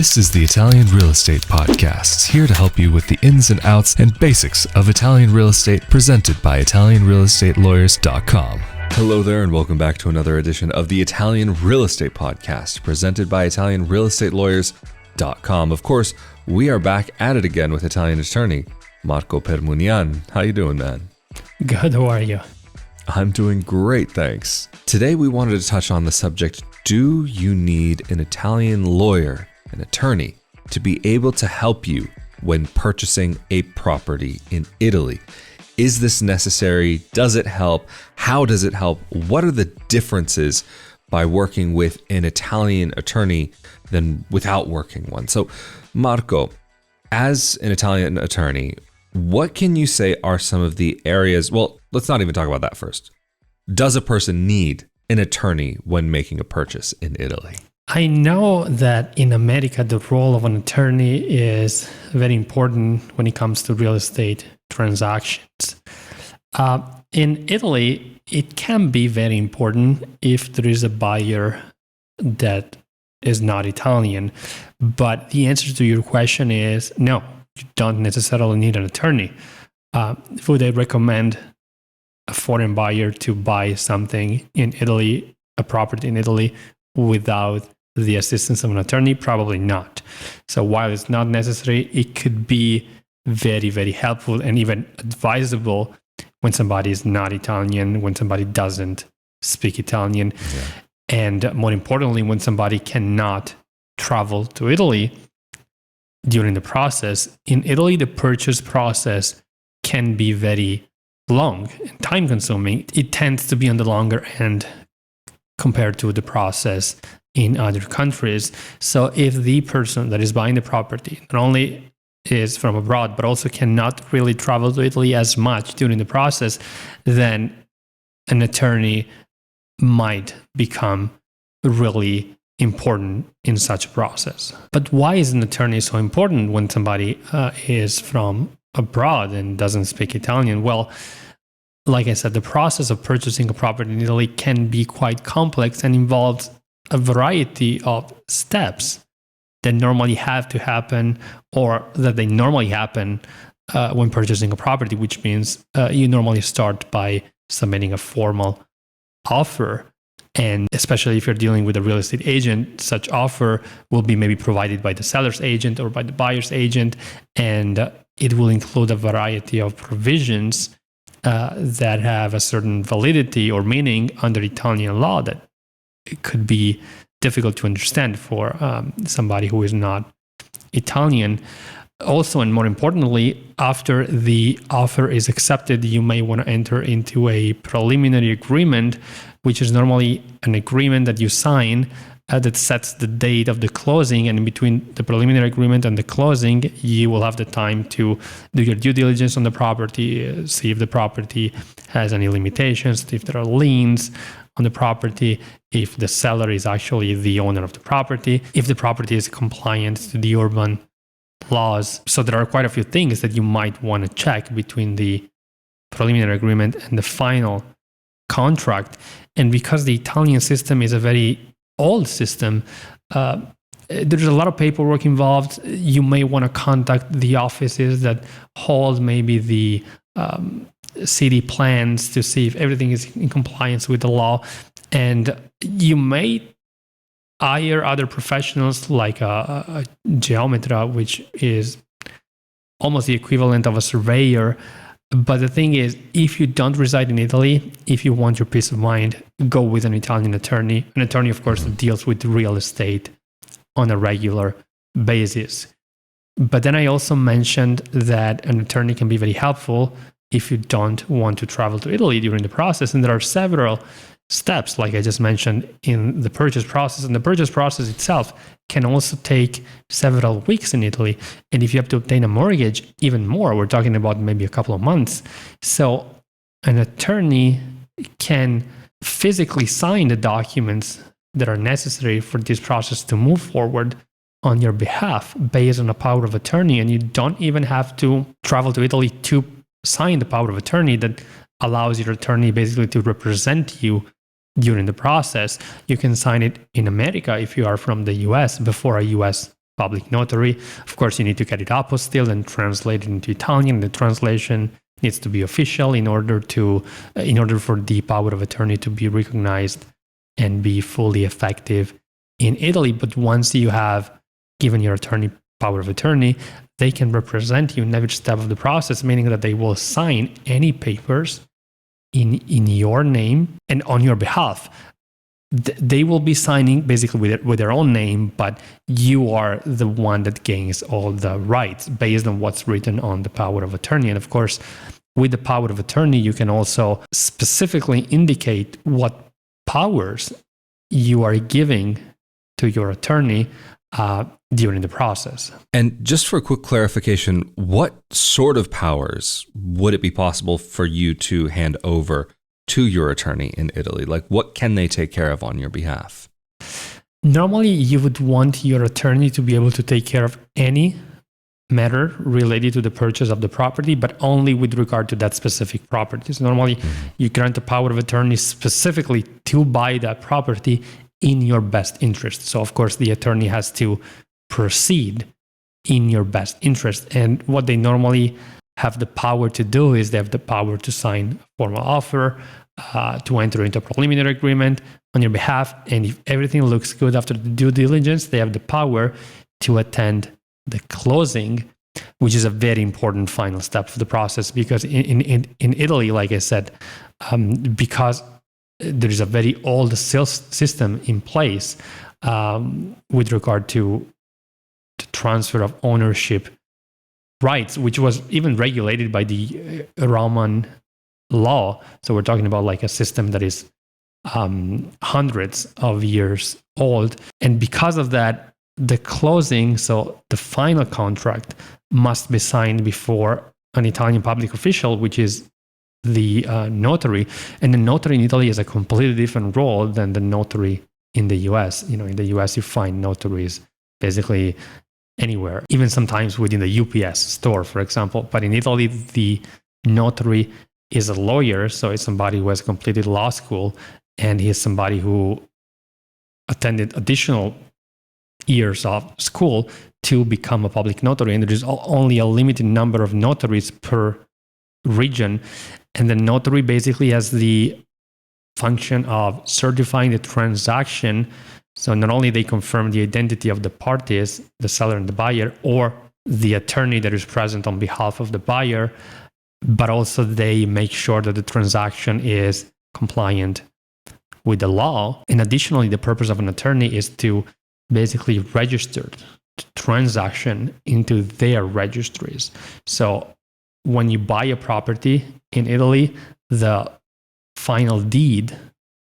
This is the Italian Real Estate Podcast, here to help you with the ins and outs and basics of Italian real estate, presented by ItalianRealEstateLawyers.com. Hello there, and welcome back to another edition of the Italian Real Estate Podcast, presented by ItalianRealEstateLawyers.com. Of course, we are back at it again with Italian attorney Marco Permunian. How you doing, man? Good, how are you? I'm doing great, thanks. Today we wanted to touch on the subject, do you need an Italian lawyer, an attorney, to be able to help you when purchasing a property in Italy? Is this necessary? Does it help? How does it help? What are the differences by working with an Italian attorney than without working one? So, Marco, as an Italian attorney, what can you say are some of the areas? Well, let's not even talk about that first. Does a person need an attorney when making a purchase in Italy? I know that in America, the role of an attorney is very important when it comes to real estate transactions. In Italy, it can be very important if there is a buyer that is not Italian. But the answer to your question is no, you don't necessarily need an attorney. Would I recommend a foreign buyer to buy something in Italy, a property in Italy, without the assistance of an attorney? Probably not. So while it's not necessary, it could be very, very helpful and even advisable when somebody is not Italian, when somebody doesn't speak Italian. Yeah. And more importantly, when somebody cannot travel to Italy during the process. In Italy, the purchase process can be very long and time consuming. It tends to be on the longer end compared to the process in other countries. So if the person that is buying the property not only is from abroad, but also cannot really travel to Italy as much during the process, then an attorney might become really important in such a process. But why is an attorney so important when somebody is from abroad and doesn't speak Italian? Well, like I said, the process of purchasing a property in Italy can be quite complex and involves a variety of steps that normally have to happen, or that they normally happen when purchasing a property, which means you normally start by submitting a formal offer. And especially if you're dealing with a real estate agent, such offer will be maybe provided by the seller's agent or by the buyer's agent, and it will include a variety of provisions that have a certain validity or meaning under Italian law that it could be difficult to understand for somebody who is not Italian. Also, and more importantly, after the offer is accepted, you may want to enter into a preliminary agreement, which is normally an agreement that you sign that sets the date of the closing. And in between the preliminary agreement and the closing, you will have the time to do your due diligence on the property, see if the property has any limitations, if there are liens on the property, if the seller is actually the owner of the property, if the property is compliant to the urban laws. So there are quite a few things that you might want to check between the preliminary agreement and the final contract. And because the Italian system is a very old system, there's a lot of paperwork involved. You may want to contact the offices that hold maybe the city plans to see if everything is in compliance with the law. And you may hire other professionals like a geometra, which is almost the equivalent of a surveyor. But the thing is, if you don't reside in Italy, if you want your peace of mind, go with an Italian attorney. An attorney, of course, that deals with real estate on a regular basis. But then I also mentioned that an attorney can be very helpful if you don't want to travel to Italy during the process. And there are several steps, like I just mentioned, in the purchase process. And the purchase process itself can also take several weeks in Italy. And if you have to obtain a mortgage, even more. We're talking about maybe a couple of months. So an attorney can physically sign the documents that are necessary for this process to move forward on your behalf based on a power of attorney. And you don't even have to travel to Italy to sign the power of attorney that allows your attorney basically to represent you during the process. You can sign it in America if you are from the US before a US public notary. Of course, you need to get it apostilled and translate it into Italian. The translation needs to be official in order for the power of attorney to be recognized and be fully effective in Italy. But once you have given your attorney power of attorney, they can represent you in every step of the process, meaning that they will sign any papers in your name and on your behalf. They will be signing basically with their own name, but you are the one that gains all the rights based on what's written on the power of attorney. And of course, with the power of attorney, you can also specifically indicate what powers you are giving to your attorney during the process. And just for a quick clarification, what sort of powers would it be possible for you to hand over to your attorney in Italy? Like, what can they take care of on your behalf? Normally, you would want your attorney to be able to take care of any matter related to the purchase of the property, but only with regard to that specific property. So normally, you grant the power of attorney specifically to buy that property in your best interest. So, of course, the attorney has to proceed in your best interest. And what they normally have the power to do is they have the power to sign a formal offer, to enter into a preliminary agreement on your behalf. And if everything looks good after the due diligence, they have the power to attend the closing, which is a very important final step of the process. Because in Italy, like I said, because there is a very old sales system in place with regard to the transfer of ownership rights, which was even regulated by the Roman law. So we're talking about like a system that is hundreds of years old. And because of that, the closing, so the final contract, must be signed before an Italian public official, which is the notary. And the notary in Italy has a completely different role than the notary in the US. You know, in the US, you find notaries basically anywhere, even sometimes within the UPS store, for example. But in Italy, the notary is a lawyer, so it's somebody who has completed law school, and he's somebody who attended additional years of school to become a public notary. And there is only a limited number of notaries per region. And the notary basically has the function of certifying the transaction. So not only they confirm the identity of the parties, the seller and the buyer, or the attorney that is present on behalf of the buyer, but also they make sure that the transaction is compliant with the law. And additionally, the purpose of an attorney is to basically register the transaction into their registries. So when you buy a property in Italy, the final deed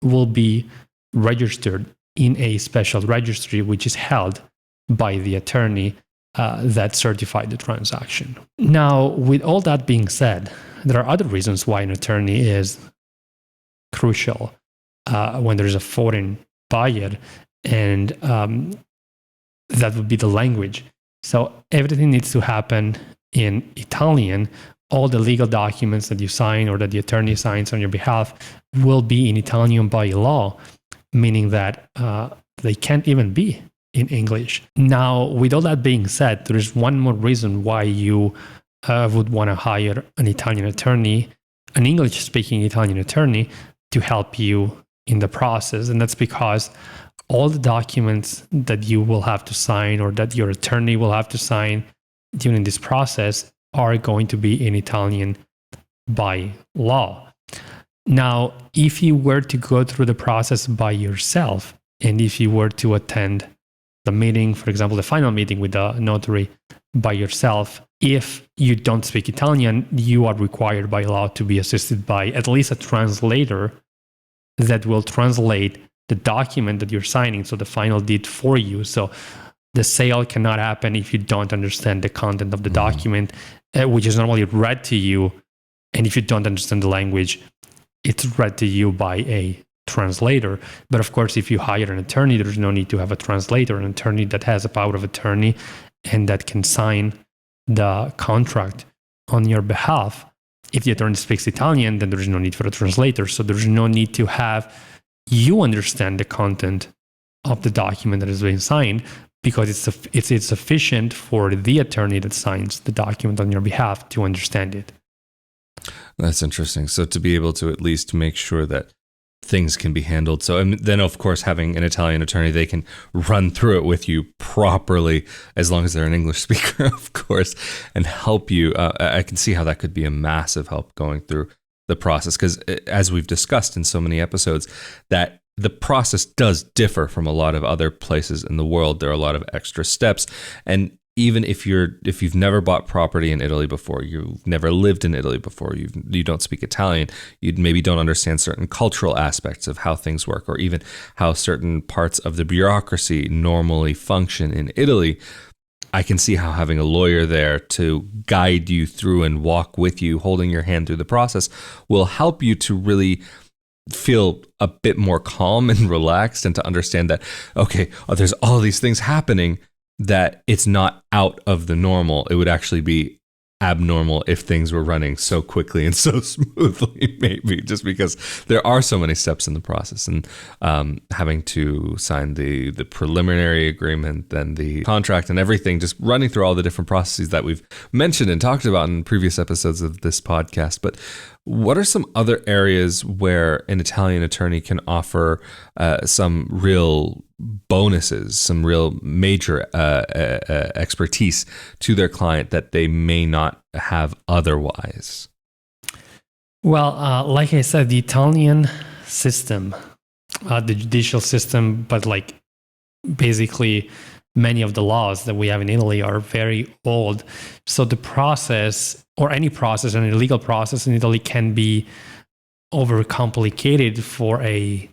will be registered in a special registry, which is held by the attorney that certified the transaction. Now, with all that being said, there are other reasons why an attorney is crucial when there's a foreign buyer, and that would be the language. So everything needs to happen in Italian. All the legal documents that you sign or that the attorney signs on your behalf will be in Italian by law, meaning that they can't even be in English. Now, with all that being said, there is one more reason why you would want to hire an Italian attorney, an English-speaking Italian attorney, to help you in the process. And that's because all the documents that you will have to sign or that your attorney will have to sign during this process are going to be in Italian by law. Now, if you were to go through the process by yourself, and if you were to attend the meeting, for example, the final meeting with the notary by yourself, if you don't speak Italian, you are required by law to be assisted by at least a translator that will translate the document that you're signing, so the final deed for you. So the sale cannot happen if you don't understand the content of the document, which is normally read to you. And if you don't understand the language, it's read to you by a translator. But of course, if you hire an attorney, there's no need to have a translator, an attorney that has a power of attorney and that can sign the contract on your behalf. If the attorney speaks Italian, then there's no need for a translator. So there's no need to have you understand the content of the document that is being signed, because it's sufficient for the attorney that signs the document on your behalf to understand it. That's interesting. So to be able to at least make sure that things can be handled. So, and then of course, having an Italian attorney, they can run through it with you properly, as long as they're an English speaker, of course, and help you. I can see how that could be a massive help going through the process, because as we've discussed in so many episodes, that the process does differ from a lot of other places in the world. There are a lot of extra steps, and even if you've never bought property in Italy before, you've never lived in Italy before, you don't speak Italian, you maybe don't understand certain cultural aspects of how things work, or even how certain parts of the bureaucracy normally function in Italy, I can see how having a lawyer there to guide you through and walk with you, holding your hand through the process, will help you to really feel a bit more calm and relaxed, and to understand that, okay, there's all these things happening, that it's not out of the normal. It would actually be abnormal if things were running so quickly and so smoothly, maybe, just because there are so many steps in the process, and having to sign the preliminary agreement, then the contract and everything, just running through all the different processes that we've mentioned and talked about in previous episodes of this podcast. But what are some other areas where an Italian attorney can offer some real bonuses, some real major expertise to their client that they may not have otherwise? Well, like I said, the Italian system, the judicial system, but like basically many of the laws that we have in Italy are very old. So the process, or any process, any legal process in Italy, can be overcomplicated for a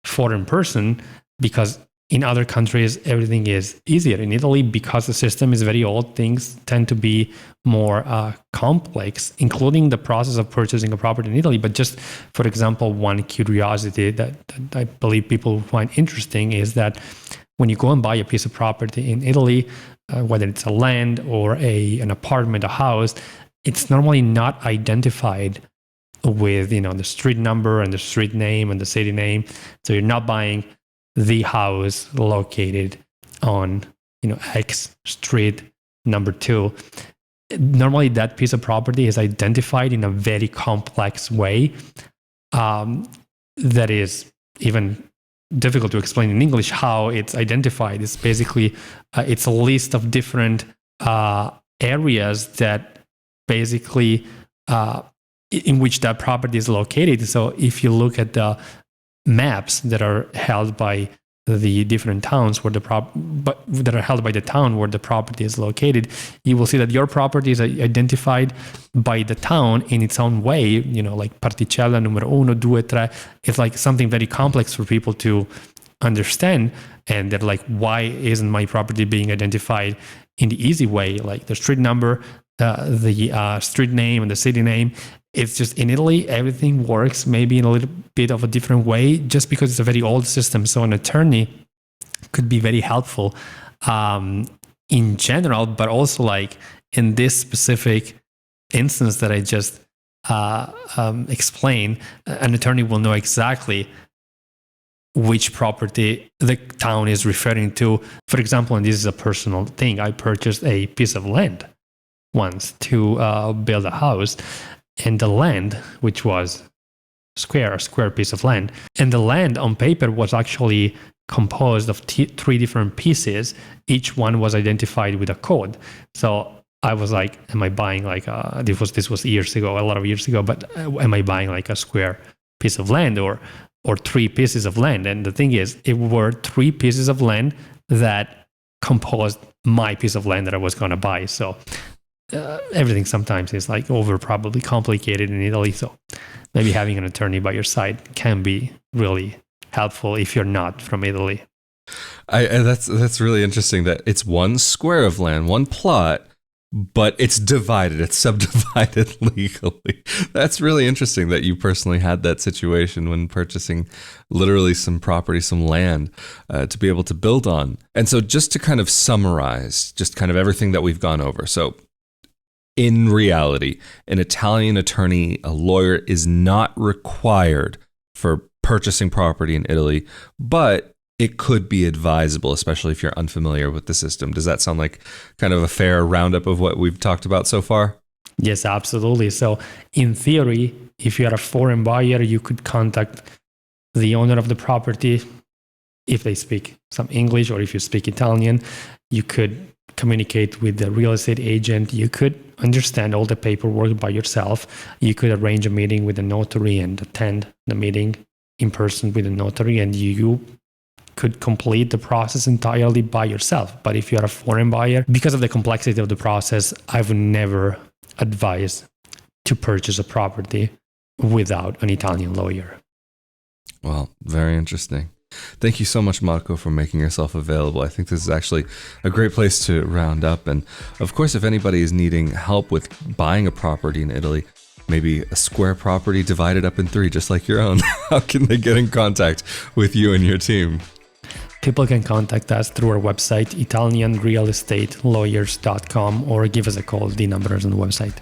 foreign person, because in other countries everything is easier. In Italy, because the system is very old, things tend to be more complex, including the process of purchasing a property in Italy. But just, for example, one curiosity that I believe people find interesting is that when you go and buy a piece of property in Italy, whether it's a land or an apartment, a house, it's normally not identified with the street number and the street name and the city name. So you're not buying the house located on X street number 2. Normally that piece of property is identified in a very complex way that is even difficult to explain in English how it's identified. It's basically it's a list of different areas that basically in which that property is located. So if you look at the maps that are held by the different towns where that are held by the town where the property is located, you will see that your property is identified by the town in its own way, like particella numero 1, 2, 3. It's like something very complex for people to understand, and they're like, why isn't my property being identified in the easy way, like the street number, the street name and the city name? It's just, in Italy, everything works maybe in a little bit of a different way, just because it's a very old system. So an attorney could be very helpful in general, but also like in this specific instance that I just explained, an attorney will know exactly which property the town is referring to. For example, and this is a personal thing, I purchased a piece of land once to build a house. And the land, which was a square piece of land, and the land on paper was actually composed of 3 different pieces. Each one was identified with a code. So I was like, am I buying like this was years ago, a lot of years ago, but am I buying like a square piece of land or 3 pieces of land? And the thing is, it were 3 pieces of land that composed my piece of land that I was going to buy. So everything sometimes is like probably complicated in Italy. So maybe having an attorney by your side can be really helpful if you're not from Italy. That's really interesting that it's 1 square of land, 1 plot, but it's divided, it's subdivided legally. That's really interesting that you personally had that situation when purchasing literally some property, some land to be able to build on. And so just to kind of summarize, just kind of everything that we've gone over. So in reality, an Italian attorney, a lawyer, is not required for purchasing property in Italy, but it could be advisable, especially if you're unfamiliar with the system. Does that sound like kind of a fair roundup of what we've talked about so far? Yes, absolutely. So in theory, if you are a foreign buyer, you could contact the owner of the property if they speak some English, or if you speak Italian. You could communicate with the real estate agent. You could understand all the paperwork by yourself. You could arrange a meeting with a notary and attend the meeting in person with a notary, and you could complete the process entirely by yourself. But if you're a foreign buyer, because of the complexity of the process, I would never advise to purchase a property without an Italian lawyer. Well, very interesting. Thank you so much, Marco, for making yourself available. I think this is actually a great place to round up. And of course, if anybody is needing help with buying a property in Italy, maybe a square property divided up in 3, just like your own, how can they get in contact with you and your team? People can contact us through our website, italianrealestatelawyers.com, or give us a call. The number is on the website.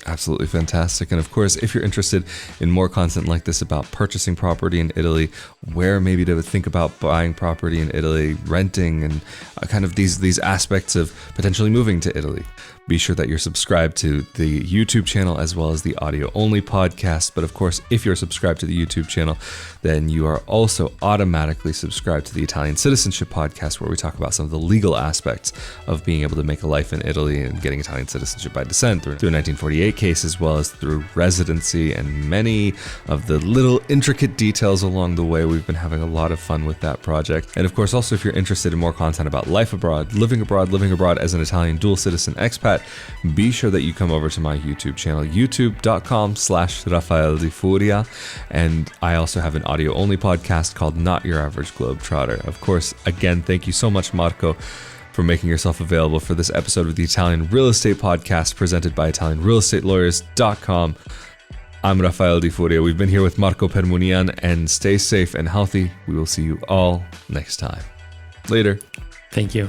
Absolutely fantastic. And of course, if you're interested in more content like this about purchasing property in Italy, where maybe to think about buying property in Italy, renting, and kind of these aspects of potentially moving to Italy, be sure that you're subscribed to the YouTube channel as well as the audio-only podcast. But of course, if you're subscribed to the YouTube channel, then you are also automatically subscribed to the Italian Citizenship Podcast, where we talk about some of the legal aspects of being able to make a life in Italy and getting Italian citizenship by descent through a 1948 case, as well as through residency and many of the little intricate details along the way. We've been having a lot of fun with that project. And of course, also if you're interested in more content about life abroad, living abroad as an Italian dual citizen expat, be sure that you come over to my YouTube channel, youtube.com/Rafael Di Furia. And I also have an audio-only podcast called Not Your Average Globetrotter. Of course, again, thank you so much, Marco, for making yourself available for this episode of the Italian Real Estate Podcast presented by ItalianRealEstatelawyers.com. I'm Rafael Di Furia. We've been here with Marco Permunian, and stay safe and healthy. We will see you all next time. Later. Thank you.